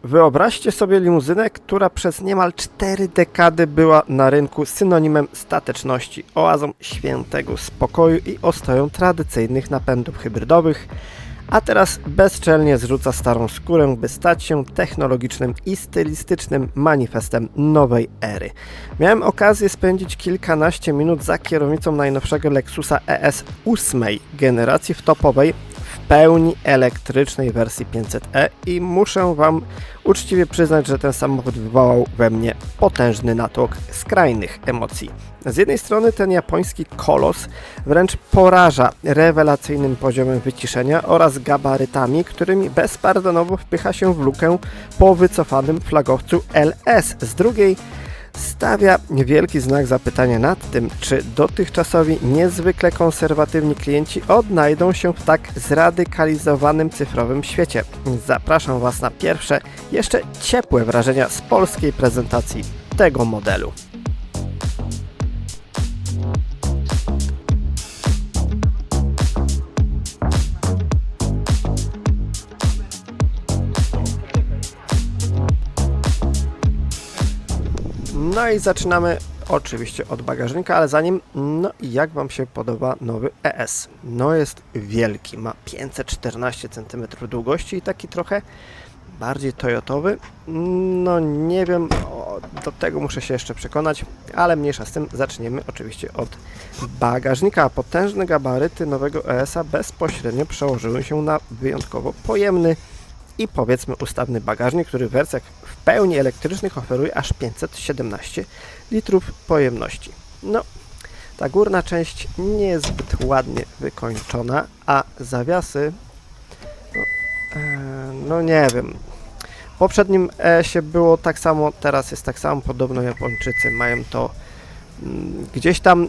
Wyobraźcie sobie limuzynę, która przez niemal 4 dekady była na rynku synonimem stateczności, oazą świętego spokoju i ostoją tradycyjnych napędów hybrydowych, a teraz bezczelnie zrzuca starą skórę, by stać się technologicznym i stylistycznym manifestem nowej ery. Miałem okazję spędzić kilkanaście minut za kierownicą najnowszego Lexusa ES 8 generacji w topowej, w pełni elektrycznej wersji 500e i muszę Wam uczciwie przyznać, że ten samochód wywołał we mnie potężny natłok skrajnych emocji. Z jednej strony ten japoński kolos wręcz poraża rewelacyjnym poziomem wyciszenia oraz gabarytami, którymi bezpardonowo wpycha się w lukę po wycofanym flagowcu LS. Z drugiej stawia wielki znak zapytania nad tym, czy dotychczasowi niezwykle konserwatywni klienci odnajdą się w tak zradykalizowanym cyfrowym świecie. Zapraszam Was na pierwsze, jeszcze ciepłe wrażenia z polskiej prezentacji tego modelu. No i zaczynamy oczywiście od bagażnika, ale zanim, jak Wam się podoba nowy ES? No jest wielki, ma 514 cm długości i taki trochę bardziej toyotowy. No nie wiem, do tego muszę się jeszcze przekonać, ale mniejsza z tym, zaczniemy oczywiście od bagażnika. Potężne gabaryty nowego ES-a bezpośrednio przełożyły się na wyjątkowo pojemny i powiedzmy ustawny bagażnik, który w wersjach w pełni elektrycznych oferuje aż 517 litrów pojemności. No, ta górna część nie jest zbyt ładnie wykończona, a zawiasy, no nie wiem. W poprzednim ES-ie było tak samo, teraz jest tak samo, podobno Japończycy mają to gdzieś tam.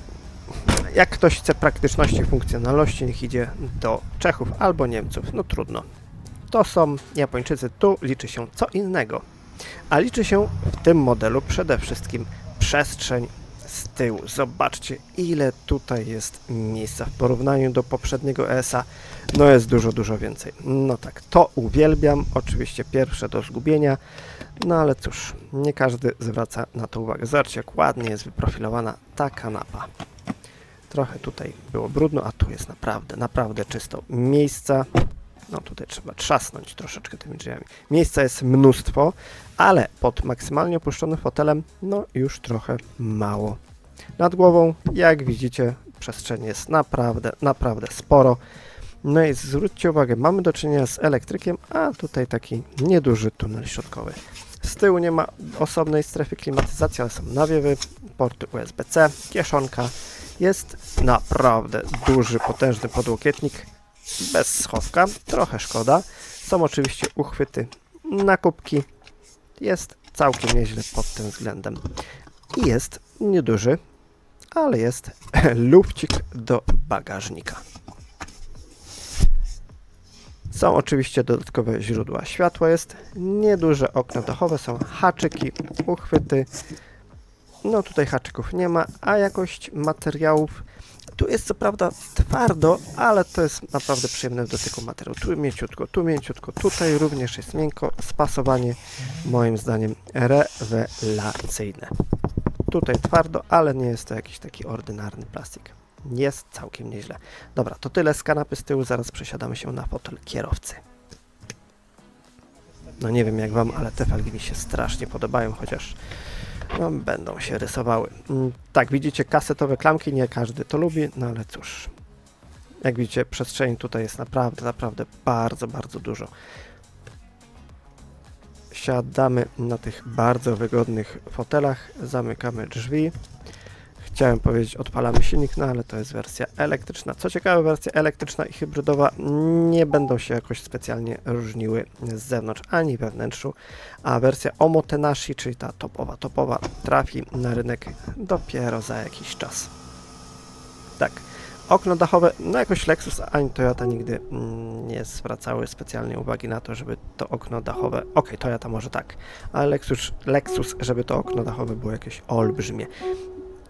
Jak ktoś chce praktyczności i funkcjonalności, niech idzie do Czechów albo Niemców, no trudno. To są Japończycy, tu liczy się co innego. A liczy się w tym modelu przede wszystkim przestrzeń z tyłu. Zobaczcie, ile tutaj jest miejsca w porównaniu do poprzedniego ES-a. No jest dużo więcej. No tak, to uwielbiam. Oczywiście pierwsze do zgubienia. No ale cóż, nie każdy zwraca na to uwagę. Zobaczcie, jak ładnie jest wyprofilowana ta kanapa. Trochę tutaj było brudno, a tu jest naprawdę czysto. Miejsca, no tutaj trzeba trzasnąć troszeczkę tymi drzwiami. Miejsca jest mnóstwo, ale pod maksymalnie opuszczonym fotelem, no już trochę mało. Nad głową, jak widzicie, przestrzeni jest naprawdę sporo. No i zwróćcie uwagę, mamy do czynienia z elektrykiem, a tutaj taki nieduży tunel środkowy. Z tyłu nie ma osobnej strefy klimatyzacji, ale są nawiewy, porty USB-C, kieszonka. Jest naprawdę duży, potężny podłokietnik bez schowka, trochę szkoda. Są oczywiście uchwyty na kubki. Jest całkiem nieźle pod tym względem. I jest nieduży, ale jest lufcik do bagażnika. Są oczywiście dodatkowe źródła światła, jest nieduże okno dachowe, są haczyki, uchwyty. No tutaj haczyków nie ma, a jakość materiałów, tu jest co prawda twardo, ale to jest naprawdę przyjemne w dotyku materiał. Tu mięciutko, tutaj również jest miękko, spasowanie moim zdaniem rewelacyjne. Tutaj twardo, ale nie jest to jakiś taki ordynarny plastik. Jest całkiem nieźle. Dobra, to tyle z kanapy z tyłu, zaraz przesiadamy się na fotel kierowcy. No nie wiem jak Wam, ale te felgi mi się strasznie podobają, chociaż no, będą się rysowały. Tak, widzicie kasetowe klamki, nie każdy to lubi, no ale cóż. Jak widzicie, przestrzeni tutaj jest naprawdę bardzo dużo. Siadamy na tych bardzo wygodnych fotelach, zamykamy drzwi. Chciałem powiedzieć, odpalamy silnik, no ale to jest wersja elektryczna. Co ciekawe, wersja elektryczna i hybrydowa nie będą się jakoś specjalnie różniły z zewnątrz ani we wnętrzu, a wersja Omotenashi, czyli ta topowa, trafi na rynek dopiero za jakiś czas. Tak, okno dachowe, no jakoś Lexus ani Toyota nigdy nie zwracały specjalnie uwagi na to, żeby to okno dachowe, Toyota może tak, ale Lexus, żeby to okno dachowe było jakieś olbrzymie.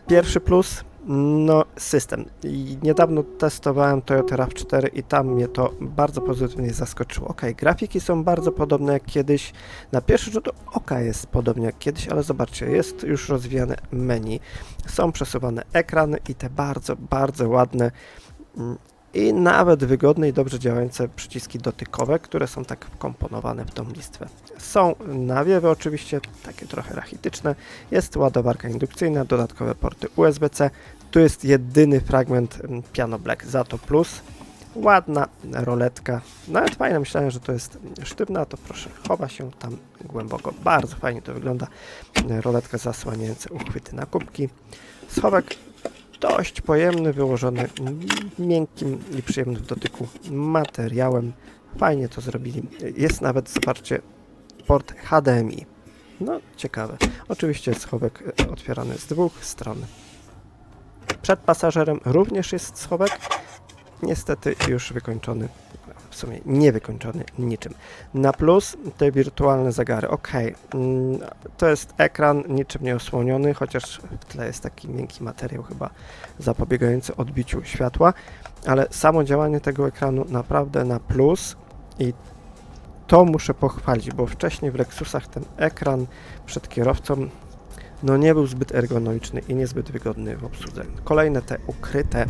Pierwszy plus, No, system. I niedawno testowałem Toyota RAV4 i tam mnie to bardzo pozytywnie zaskoczyło. Ok, grafiki są bardzo podobne jak kiedyś. Na pierwszy rzut oka jest podobnie jak kiedyś, ale zobaczcie, jest już rozwijane menu. Są przesuwane ekrany i te bardzo, bardzo ładne i nawet wygodne i dobrze działające przyciski dotykowe, które są tak wkomponowane w tą listwę. Są nawiewy oczywiście, takie trochę rachityczne, jest ładowarka indukcyjna, dodatkowe porty USB-C, tu jest jedyny fragment Piano Black, za to plus, ładna roletka, nawet fajne, myślałem, że to jest sztywna, a to proszę, chowa się tam głęboko, bardzo fajnie to wygląda, roletka zasłaniająca uchwyty na kubki, schowek dość pojemny, wyłożony miękkim i przyjemnym w dotyku materiałem. Fajnie to zrobili. Jest nawet, zobaczcie, port HDMI. No, ciekawe. Oczywiście schowek otwierany z dwóch stron. Przed pasażerem również jest schowek. Niestety już wykończony, w sumie nie wykończony niczym. Na plus te wirtualne zagary. Ok, to jest ekran niczym nie osłoniony, chociaż w tle jest taki miękki materiał chyba zapobiegający odbiciu światła, ale samo działanie tego ekranu naprawdę na plus i to muszę pochwalić, bo wcześniej w Lexusach ten ekran przed kierowcą no nie był zbyt ergonomiczny i niezbyt wygodny w obsłudze. Kolejne te ukryte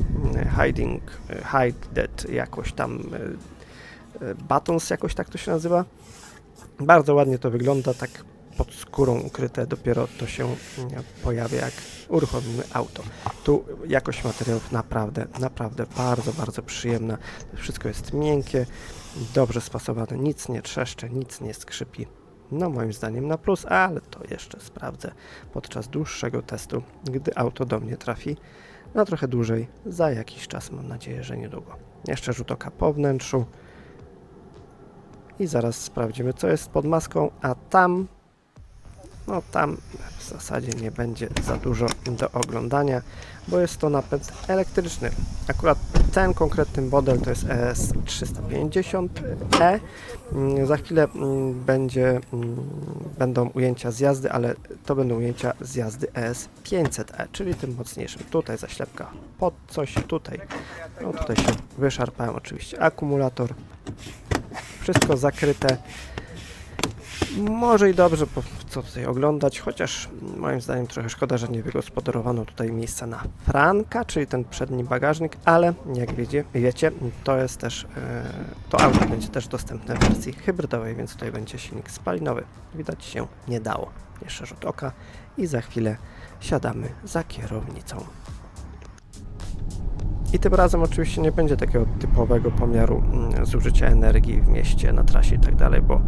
hide jakoś tam buttons, jakoś tak to się nazywa. Bardzo ładnie to wygląda, tak pod skórą ukryte, dopiero to się pojawia jak uruchomimy auto. Tu jakość materiałów naprawdę bardzo, bardzo przyjemna. Wszystko jest miękkie, dobrze spasowane, nic nie trzeszczy, nic nie skrzypi. No moim zdaniem na plus, ale to jeszcze sprawdzę podczas dłuższego testu, gdy auto do mnie trafi na trochę dłużej, za jakiś czas, mam nadzieję, że niedługo. Jeszcze rzut oka po wnętrzu i zaraz sprawdzimy, co jest pod maską, a tam, no tam w zasadzie nie będzie za dużo do oglądania, bo jest to napęd elektryczny. Akurat ten konkretny model to jest ES350e. Za chwilę będą ujęcia z jazdy, ale to będą ujęcia z jazdy ES500e, czyli tym mocniejszym. Tutaj zaślepka pod coś, tutaj, no tutaj się wyszarpałem oczywiście akumulator. Wszystko zakryte. Może i dobrze, bo co tutaj oglądać, chociaż moim zdaniem trochę szkoda, że nie wygospodarowano tutaj miejsca na franka, czyli ten przedni bagażnik, ale jak wiecie, to jest też, to auto będzie też dostępne w wersji hybrydowej, więc tutaj będzie silnik spalinowy. Widać się nie dało. Jeszcze rzut oka i za chwilę siadamy za kierownicą. I tym razem oczywiście nie będzie takiego typowego pomiaru zużycia energii w mieście, na trasie i tak dalej, bo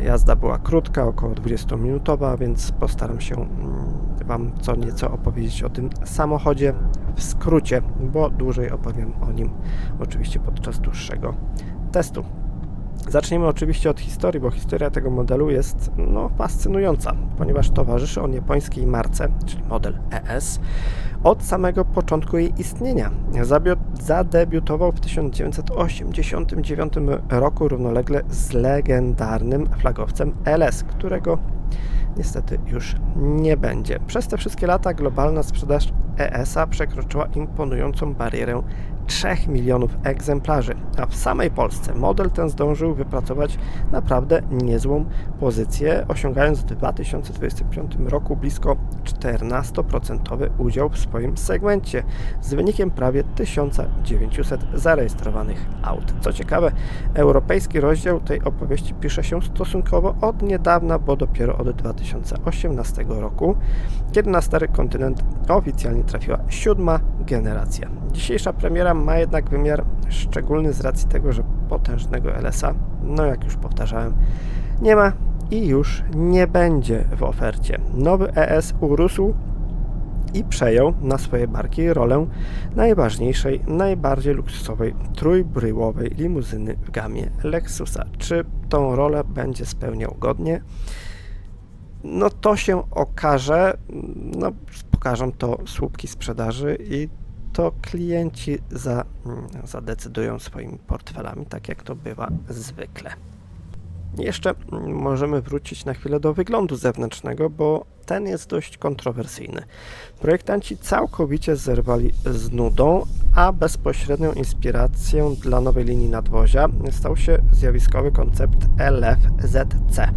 jazda była krótka, około 20-minutowa, więc postaram się Wam co nieco opowiedzieć o tym samochodzie w skrócie, bo dłużej opowiem o nim oczywiście podczas dłuższego testu. Zacznijmy oczywiście od historii, bo historia tego modelu jest no, fascynująca, ponieważ towarzyszy on japońskiej marce, czyli model ES, od samego początku jej istnienia. Zadebiutował w 1989 roku równolegle z legendarnym flagowcem LS, którego niestety już nie będzie. Przez te wszystkie lata globalna sprzedaż ES-a przekroczyła imponującą barierę 3 milionów egzemplarzy, a w samej Polsce model ten zdążył wypracować naprawdę niezłą pozycję, osiągając w 2025 roku blisko 14% udział w swoim segmencie, z wynikiem prawie 1900 zarejestrowanych aut. Co ciekawe, europejski rozdział tej opowieści pisze się stosunkowo od niedawna, bo dopiero od 2018 roku, kiedy na stary kontynent oficjalnie trafiła 7. generacja. Dzisiejsza premiera ma jednak wymiar szczególny z racji tego, że potężnego LS-a, no jak już powtarzałem, nie ma i już nie będzie w ofercie. Nowy ES urósł i przejął na swoje barki rolę najważniejszej, najbardziej luksusowej, trójbryłowej limuzyny w gamie Lexusa. Czy tą rolę będzie spełniał godnie? No to się okaże, no pokażą to słupki sprzedaży i to klienci zadecydują swoimi portfelami, tak jak to bywa zwykle. Jeszcze możemy wrócić na chwilę do wyglądu zewnętrznego, bo ten jest dość kontrowersyjny. Projektanci całkowicie zerwali z nudą, a bezpośrednią inspiracją dla nowej linii nadwozia stał się zjawiskowy koncept LFZC.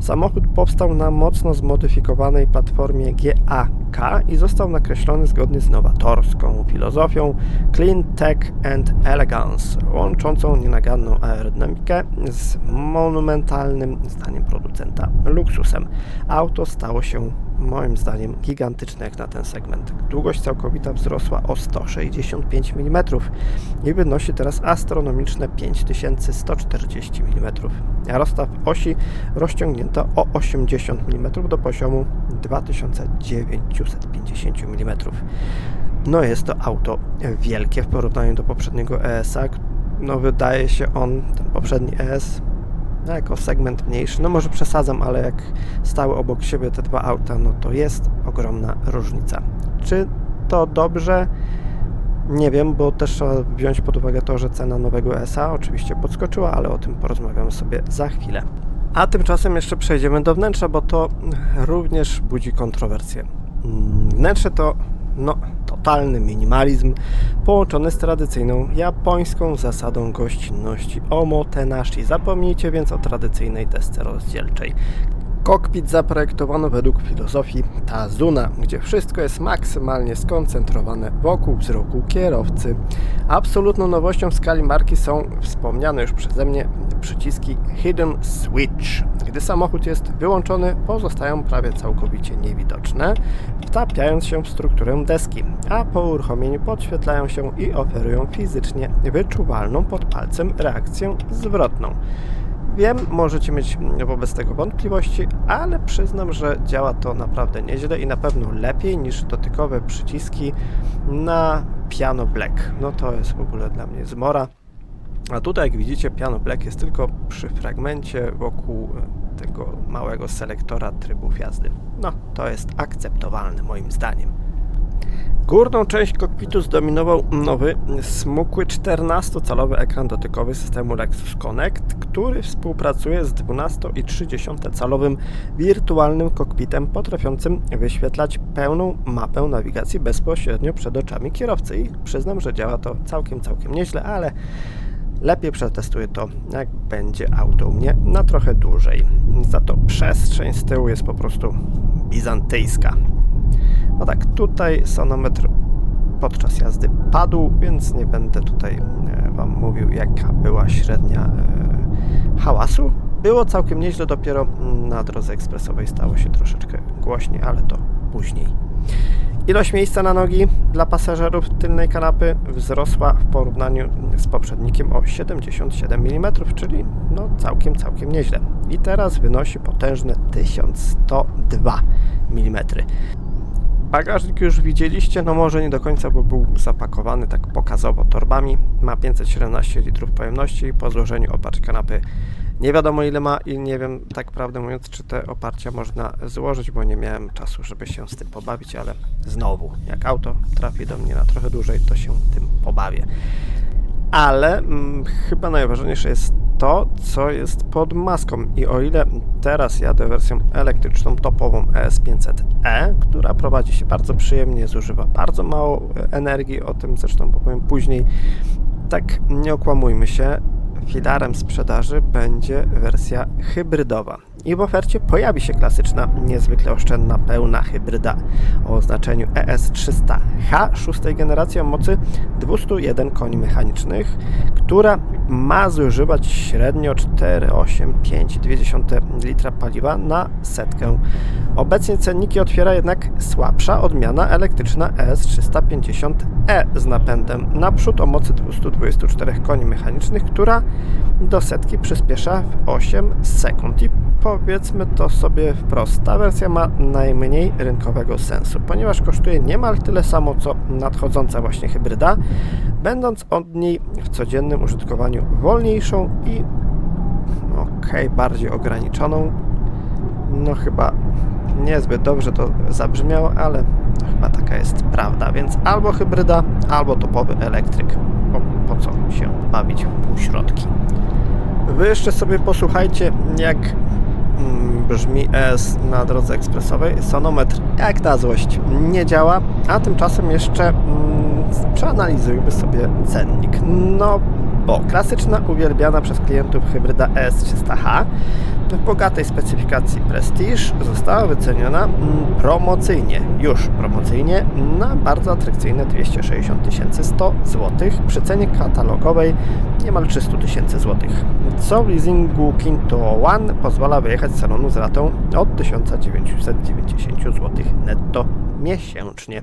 Samochód powstał na mocno zmodyfikowanej platformie GAK i został nakreślony zgodnie z nowatorską filozofią Clean Tech and Elegance, łączącą nienaganną aerodynamikę z monumentalnym, zdaniem producenta, luksusem. Auto stało się moim zdaniem gigantyczne jak na ten segment. Długość całkowita wzrosła o 165 mm i wynosi teraz astronomiczne 5140 mm, a rozstaw osi rozciągnięto o 80 mm do poziomu 2950 mm. No jest to auto wielkie w porównaniu do poprzedniego ES-a. No wydaje się on, ten poprzedni ES, jako segment mniejszy, no może przesadzam, ale jak stały obok siebie te dwa auta, no to jest ogromna różnica. Czy to dobrze? Nie wiem, bo też trzeba wziąć pod uwagę to, że cena nowego ES-a oczywiście podskoczyła, ale o tym porozmawiamy sobie za chwilę. A tymczasem jeszcze przejdziemy do wnętrza, bo to również budzi kontrowersje. Wnętrze to totalny minimalizm połączony z tradycyjną japońską zasadą gościnności omotenashi. Zapomnijcie więc o tradycyjnej desce rozdzielczej. Kokpit zaprojektowano według filozofii Tazuna, gdzie wszystko jest maksymalnie skoncentrowane wokół wzroku kierowcy. Absolutną nowością w skali marki są wspomniane już przeze mnie przyciski Hidden Switch. Gdy samochód jest wyłączony, pozostają prawie całkowicie niewidoczne, wtapiając się w strukturę deski, a po uruchomieniu podświetlają się i oferują fizycznie wyczuwalną pod palcem reakcję zwrotną. Wiem, możecie mieć wobec tego wątpliwości, ale przyznam, że działa to naprawdę nieźle i na pewno lepiej niż dotykowe przyciski na Piano Black. No to jest w ogóle dla mnie zmora. A tutaj, jak widzicie, Piano Black jest tylko przy fragmencie wokół tego małego selektora trybów jazdy. No, to jest akceptowalne moim zdaniem. Górną część kokpitu zdominował nowy, smukły 14-calowy ekran dotykowy systemu Lexus Connect, który współpracuje z 12,3-calowym wirtualnym kokpitem potrafiącym wyświetlać pełną mapę nawigacji bezpośrednio przed oczami kierowcy i przyznam, że działa to całkiem nieźle, ale lepiej przetestuję to, jak będzie auto u mnie na trochę dłużej. Za to przestrzeń z tyłu jest po prostu bizantyjska. No tak, tutaj sonometr podczas jazdy padł, więc nie będę tutaj Wam mówił, jaka była średnia hałasu. Było całkiem nieźle, dopiero na drodze ekspresowej stało się troszeczkę głośniej, ale to później. Ilość miejsca na nogi dla pasażerów tylnej kanapy wzrosła w porównaniu z poprzednikiem o 77 mm, czyli całkiem nieźle. I teraz wynosi potężne 1102 mm. Bagażnik już widzieliście, no może nie do końca, bo był zapakowany tak pokazowo torbami. Ma 517 litrów pojemności, po złożeniu oparć kanapy nie wiadomo ile ma i nie wiem, tak prawdę mówiąc, czy te oparcia można złożyć, bo nie miałem czasu, żeby się z tym pobawić, ale znowu, jak auto trafi do mnie na trochę dłużej, to się tym pobawię. Ale chyba najważniejsze jest to, co jest pod maską i o ile teraz jadę wersją elektryczną topową ES500e, która prowadzi się bardzo przyjemnie, zużywa bardzo mało energii, o tym zresztą powiem później, tak nie okłamujmy się, filarem sprzedaży będzie wersja hybrydowa. I w ofercie pojawi się klasyczna, niezwykle oszczędna, pełna hybryda o oznaczeniu ES300H 6. generacji o mocy 201 koni mechanicznych, która ma zużywać średnio 4,852 litra paliwa na setkę. Obecnie cenniki otwiera jednak słabsza odmiana elektryczna ES350e z napędem naprzód o mocy 224 koni mechanicznych, która do setki przyspiesza w 8 sekund. I powiedzmy to sobie wprost, ta wersja ma najmniej rynkowego sensu, ponieważ kosztuje niemal tyle samo co nadchodząca właśnie hybryda, będąc od niej w codziennym użytkowaniu wolniejszą i bardziej ograniczoną. No chyba niezbyt dobrze to zabrzmiało, ale chyba taka jest prawda, więc albo hybryda, albo topowy elektryk, bo po co się bawić w półśrodki. Wy jeszcze sobie posłuchajcie, jak brzmi ES na drodze ekspresowej. Sonometr jak na złość nie działa, a tymczasem jeszcze przeanalizujmy sobie cennik. No bo klasyczna, uwielbiana przez klientów hybryda ES300H w bogatej specyfikacji Prestige została wyceniona już promocyjnie na bardzo atrakcyjne 260 100 zł przy cenie katalogowej niemal 300 000 zł, co w leasingu Kinto One pozwala wyjechać z salonu z ratą od 1990 zł netto miesięcznie.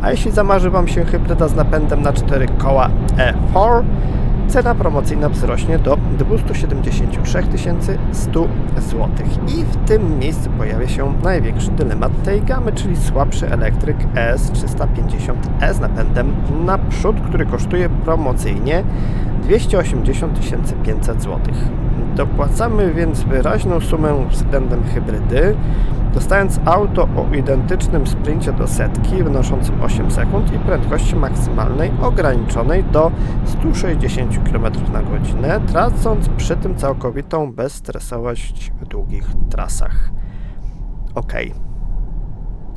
A jeśli zamarzy Wam się hybryda z napędem na 4 koła E4, cena promocyjna wzrośnie do 273 100 zł. I w tym miejscu pojawia się największy dylemat tej gamy, czyli słabszy elektryk ES350e z napędem na przód, który kosztuje promocyjnie 280 500 zł. Dopłacamy więc wyraźną sumę względem hybrydy, dostając auto o identycznym sprincie do setki wynoszącym 8 sekund i prędkości maksymalnej ograniczonej do 160 km na godzinę, tracąc przy tym całkowitą bezstresowość w długich trasach. Ok.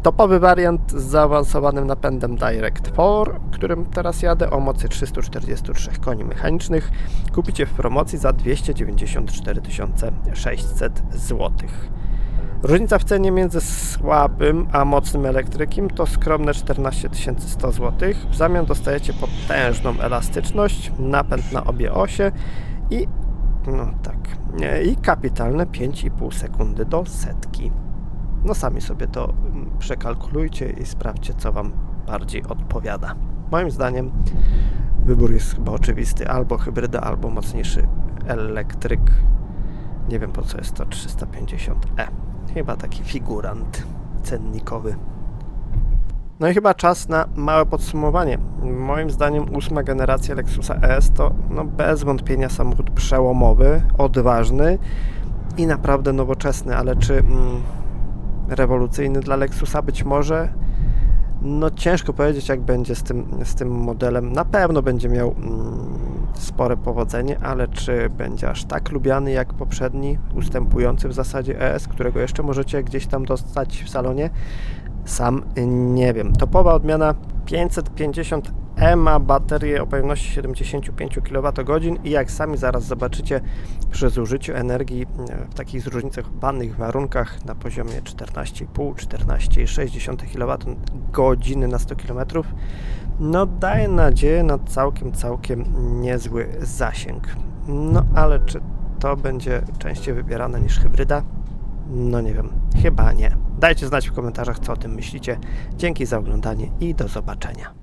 Topowy wariant z zaawansowanym napędem Direct4, którym teraz jadę, o mocy 343 koni mechanicznych, kupicie w promocji za 294 600 zł. Różnica w cenie między słabym a mocnym elektrykiem to skromne 14 100 zł. W zamian dostajecie potężną elastyczność, napęd na obie osie i kapitalne 5,5 sekundy do setki. No sami sobie to przekalkulujcie i sprawdźcie, co Wam bardziej odpowiada. Moim zdaniem wybór jest chyba oczywisty, albo hybryda, albo mocniejszy elektryk. Nie wiem, po co jest to 350e. Chyba taki figurant cennikowy. No i chyba czas na małe podsumowanie. Moim zdaniem 8. generacja Lexusa ES to bez wątpienia samochód przełomowy, odważny i naprawdę nowoczesny, ale czy rewolucyjny dla Lexusa? Być może. No ciężko powiedzieć, jak będzie z tym modelem. Na pewno będzie miał spore powodzenie, ale czy będzie aż tak lubiany jak poprzedni, ustępujący w zasadzie ES, którego jeszcze możecie gdzieś tam dostać w salonie? Sam nie wiem. Topowa odmiana 550e ma baterię o pojemności 75 kWh i jak sami zaraz zobaczycie, przy zużyciu energii w takich zróżnicowanych warunkach na poziomie 14,5-14,6 kWh na 100 km, daje nadzieję na całkiem niezły zasięg. No ale czy to będzie częściej wybierane niż hybryda? No nie wiem, chyba nie. Dajcie znać w komentarzach, co o tym myślicie. Dzięki za oglądanie i do zobaczenia.